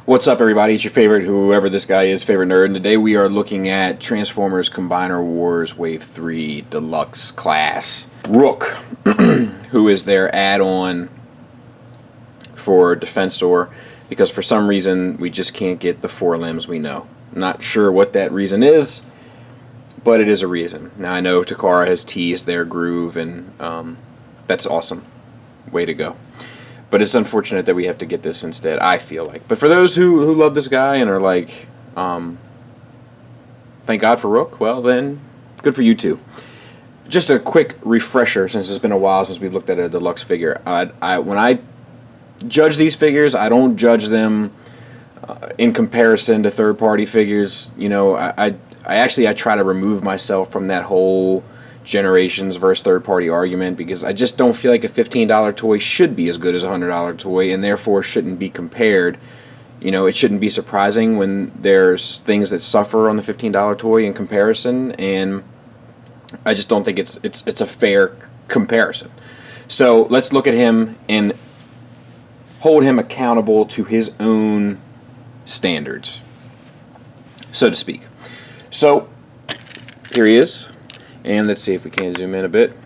What's up, everybody? It's your favorite, whoever this guy is, favorite nerd, and today we are looking at Transformers Combiner Wars Wave 3 Deluxe Class Rook, who is their add-on for Defensor, because for some reason we just can't get the 4 limbs we know. Not sure what that reason is, but it is a reason. Now I know Takara has teased their groove, and that's awesome. Way to go. But it's unfortunate that we have to get this instead, I feel like. But for those who love this guy and are like, thank God for Rook, well then, good for you too. Just a quick refresher, since it's been a while since we've looked at a deluxe figure. When I judge these figures, I don't judge them in comparison to third-party figures. You know, I try to remove myself from that whole generations versus third-party argument, because I just don't feel like a $15 toy should be as good as a $100 toy, and therefore shouldn't be compared. You know, it shouldn't be surprising when there's things that suffer on the $15 toy in comparison, and I just don't think it's a fair comparison. So let's look at him and hold him accountable to his own standards, so to speak. So here he is. And let's see if we can zoom in a bit.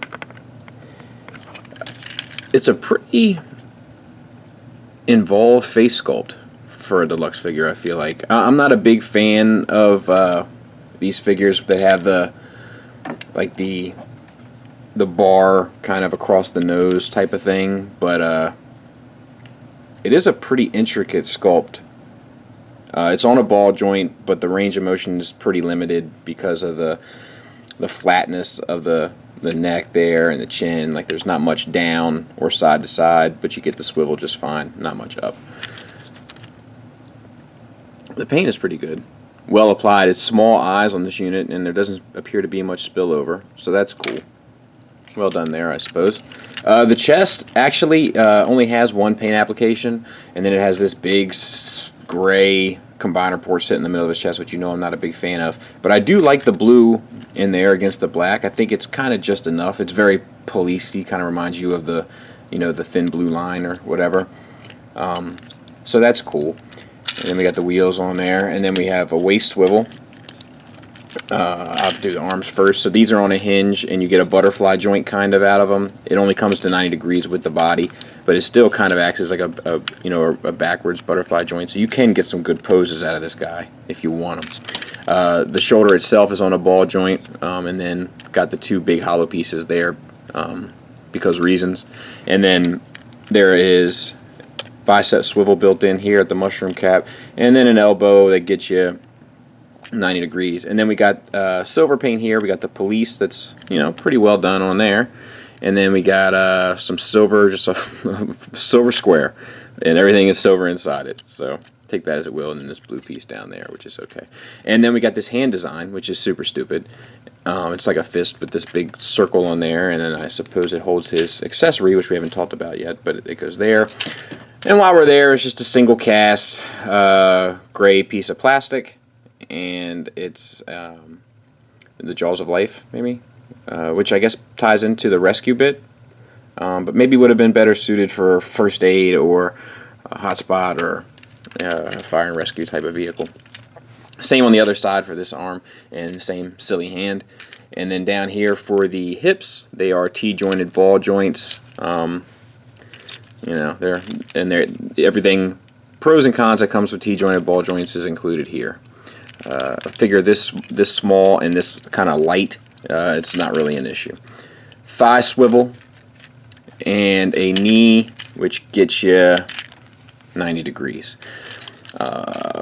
It's a pretty involved face sculpt for a deluxe figure, I feel like. I'm not a big fan of these figures that have the bar kind of across the nose type of thing, but it is a pretty intricate sculpt. It's on a ball joint, but the range of motion is pretty limited because of the flatness of the neck there and the chin. Like, there's not much down or side to side, but you get the swivel just fine, not much up. The paint is pretty good, well applied. It's small eyes on this unit, and there doesn't appear to be much spillover, so that's cool. Well done there, I suppose. The chest actually only has one paint application, and then it has this big gray combiner port sitting in the middle of his chest, which you know I'm not a big fan of. But I do like the blue in there against the black. I think it's kind of just enough. It's very police-y, kind of reminds you of the, you know, the thin blue line or whatever. So that's cool. And then we got the wheels on there, and then we have a waist swivel. I'll do the arms first. So these are on a hinge, and you get a butterfly joint kind of out of them. It only comes to 90 degrees with the body, but it still kind of acts as like a backwards butterfly joint. So you can get some good poses out of this guy if you want them. The shoulder itself is on a ball joint, and then got the 2 big hollow pieces there because reasons. And then there is bicep swivel built in here at the mushroom cap, and then an elbow that gets you 90 degrees. And then we got silver paint here. We got the police that's, you know, pretty well done on there. And then we got some silver, just a silver square, and everything is silver inside it. So take that as it will. And then this blue piece down there, which is okay. And then we got this hand design, which is super stupid. It's like a fist with this big circle on there, and then I suppose it holds his accessory, which we haven't talked about yet, but it goes there. And while we're there, it's just a single cast gray piece of plastic, and it's the Jaws of Life, maybe, which I guess ties into the rescue bit, but maybe would have been better suited for first aid or a hotspot or a fire and rescue type of vehicle. Same on the other side for this arm, and the same silly hand. And then down here for the hips, they are T-jointed ball joints. You know, they're everything, pros and cons that comes with T-jointed ball joints is included here. I figure this small and this kind of light, it's not really an issue. Thigh swivel and a knee, which gets you 90 degrees.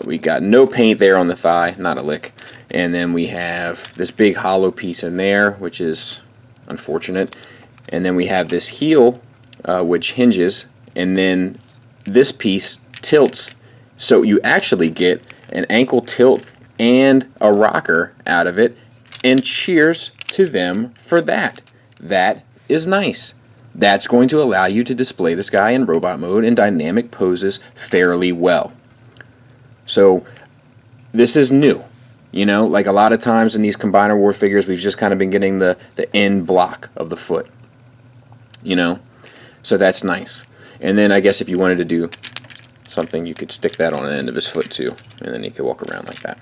We got no paint there on the thigh, not a lick. And then we have this big hollow piece in there, which is unfortunate. And then we have this heel, which hinges, and then this piece tilts. So you actually get an ankle tilt and a rocker out of it, and cheers to them for that. That is nice. That's going to allow you to display this guy in robot mode in dynamic poses fairly well. So this is new. You know, like a lot of times in these Combiner War figures, we've just kind of been getting the end block of the foot. You know, so that's nice. And then I guess if you wanted to do something, you could stick that on the end of his foot too, and then he could walk around like that.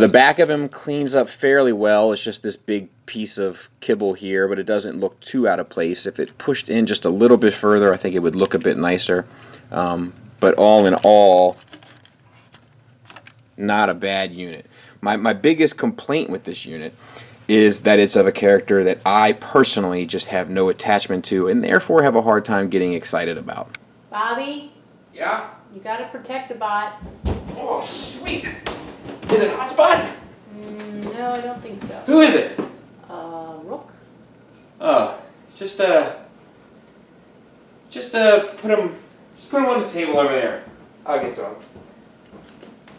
The back of him cleans up fairly well. It's just this big piece of kibble here, but it doesn't look too out of place. If it pushed in just a little bit further, I think it would look a bit nicer. But all in all, not a bad unit. My biggest complaint with this unit is that it's of a character that I personally just have no attachment to, and therefore have a hard time getting excited about. Bobby? Yeah? You gotta protect the bot. Oh, sweet! Is it Hotspot? No, I don't think so. Who is it? Rook? Oh, just put him on the table over there. I'll get to him.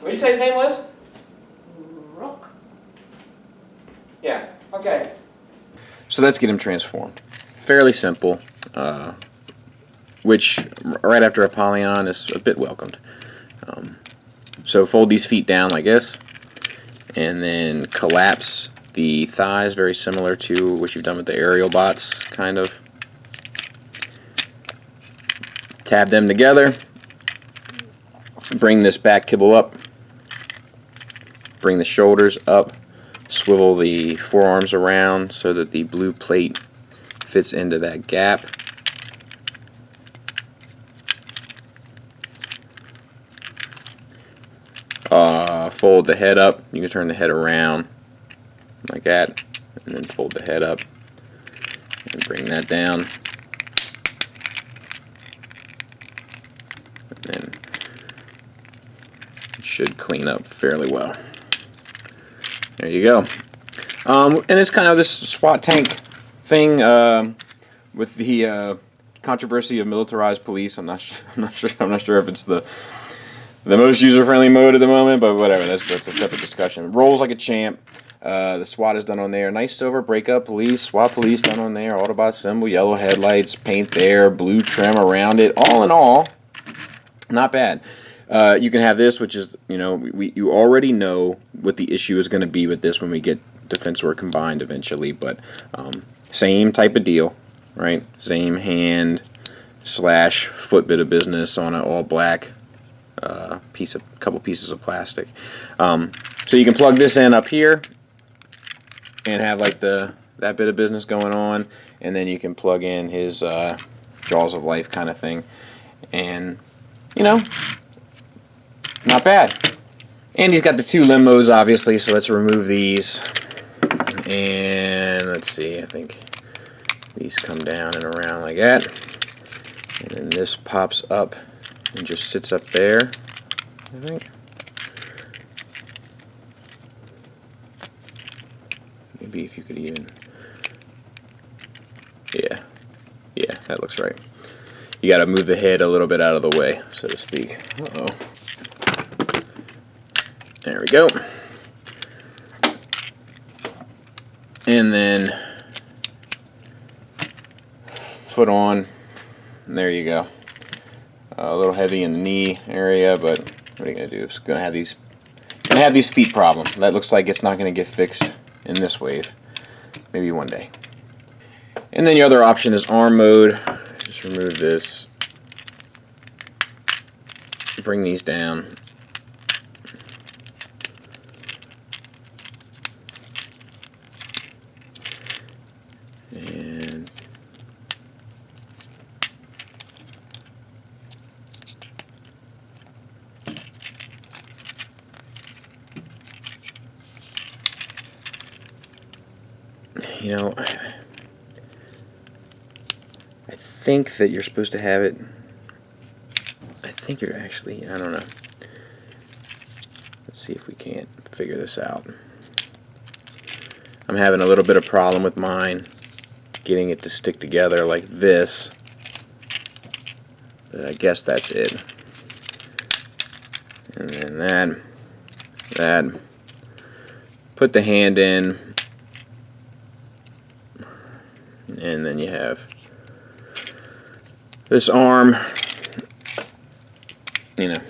What did you say his name was? Rook. Yeah, okay. So let's get him transformed. Fairly simple, which right after Apollyon is a bit welcomed. So fold these feet down like this, and then collapse the thighs, very similar to what you've done with the aerial bots, kind of. Tab them together, bring this back kibble up, bring the shoulders up, swivel the forearms around so that the blue plate fits into that gap. Fold the head up. You can turn the head around like that, and then fold the head up and bring that down. And then it should clean up fairly well. There you go. And it's kind of this SWAT tank thing with the controversy of militarized police. I'm not sure if it's the most user-friendly mode at the moment, but whatever. That's a separate discussion. Rolls like a champ. The SWAT is done on there. Nice silver breakup police. SWAT police done on there. Autobot symbol, yellow headlights, paint there, blue trim around it. All in all, not bad. You can have this, which is, you know, you already know what the issue is going to be with this when we get Defensor combined eventually, but same type of deal, right? Same hand / foot bit of business on an all black couple pieces of plastic. So you can plug this in up here and have like that bit of business going on, and then you can plug in his Jaws of Life kind of thing, and you know, not bad. And he's got the 2 limos, obviously, so let's remove these. And let's see, I think these come down and around like that. And then this pops up and just sits up there, I think. Maybe if you could even... Yeah, that looks right. You gotta move the head a little bit out of the way, so to speak. Uh-oh. There we go. And then foot on, and there you go. A little heavy in the knee area, but what are you gonna do? It's gonna have these feet problem. That looks like it's not gonna get fixed in this wave. Maybe one day. And then the other option is arm mode. Just remove this. Bring these down. And you know, I think that you're supposed to have it. I think you're actually, I don't know. Let's see if we can't figure this out. I'm having a little bit of problem with mine getting it to stick together like this, but I guess that's it. And then that, that. Put the hand in, and then you have this arm. You know,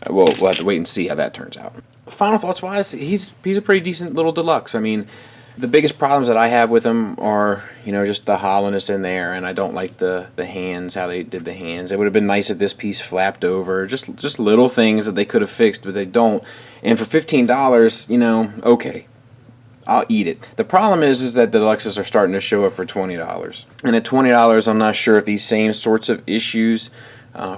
we'll have to wait and see how that turns out. Final thoughts wise, he's a pretty decent little deluxe. I mean, the biggest problems that I have with him are, you know, just the hollowness in there, and I don't like the hands, how they did the hands. It would have been nice if this piece flapped over. Just little things that they could have fixed, but they don't. And for $15, you know, okay, I'll eat it. The problem is that the deluxes are starting to show up for $20. And at $20, I'm not sure if these same sorts of issues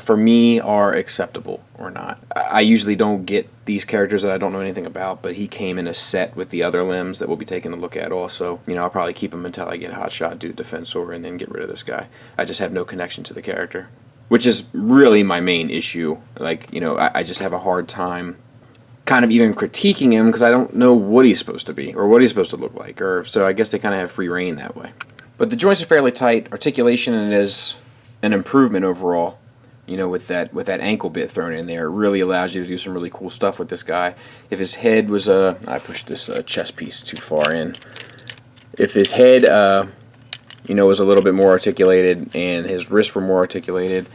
for me are acceptable or not. I usually don't get these characters that I don't know anything about, but he came in a set with the other limbs that we'll be taking a look at also. You know, I'll probably keep him until I get Hotshot, do Defensor, and then get rid of this guy. I just have no connection to the character, which is really my main issue. Like, you know, I just have a hard time kind of even critiquing him because I don't know what he's supposed to be or what he's supposed to look like. So I guess they kind of have free reign that way. But the joints are fairly tight. Articulation is an improvement overall. You know, with that ankle bit thrown in there, it really allows you to do some really cool stuff with this guy. If his head was I pushed this chest piece too far in. If his head, you know, was a little bit more articulated and his wrists were more articulated,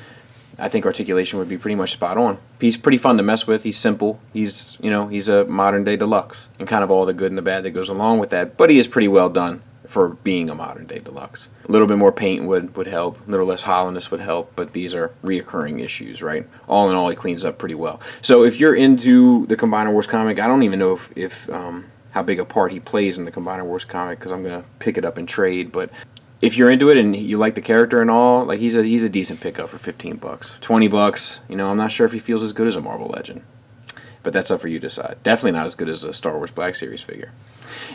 I think articulation would be pretty much spot on. He's pretty fun to mess with. He's simple. He's, you know, he's a modern day deluxe and kind of all the good and the bad that goes along with that. But he is pretty well done for being a modern day deluxe. A little bit more paint would help, a little less hollowness would help, but these are reoccurring issues, right? All in all, he cleans up pretty well. So if you're into the Combiner Wars comic, I don't even know if how big a part he plays in the Combiner Wars comic because I'm gonna pick it up and trade, but if you're into it and you like the character and all, like he's a decent pickup for $15. $20, you know, I'm not sure if he feels as good as a Marvel Legend. But that's up for you to decide. Definitely not as good as a Star Wars Black Series figure.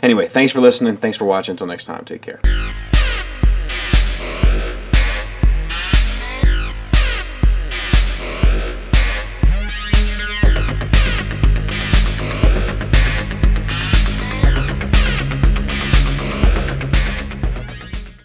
Anyway, thanks for listening. Thanks for watching. Until next time, take care.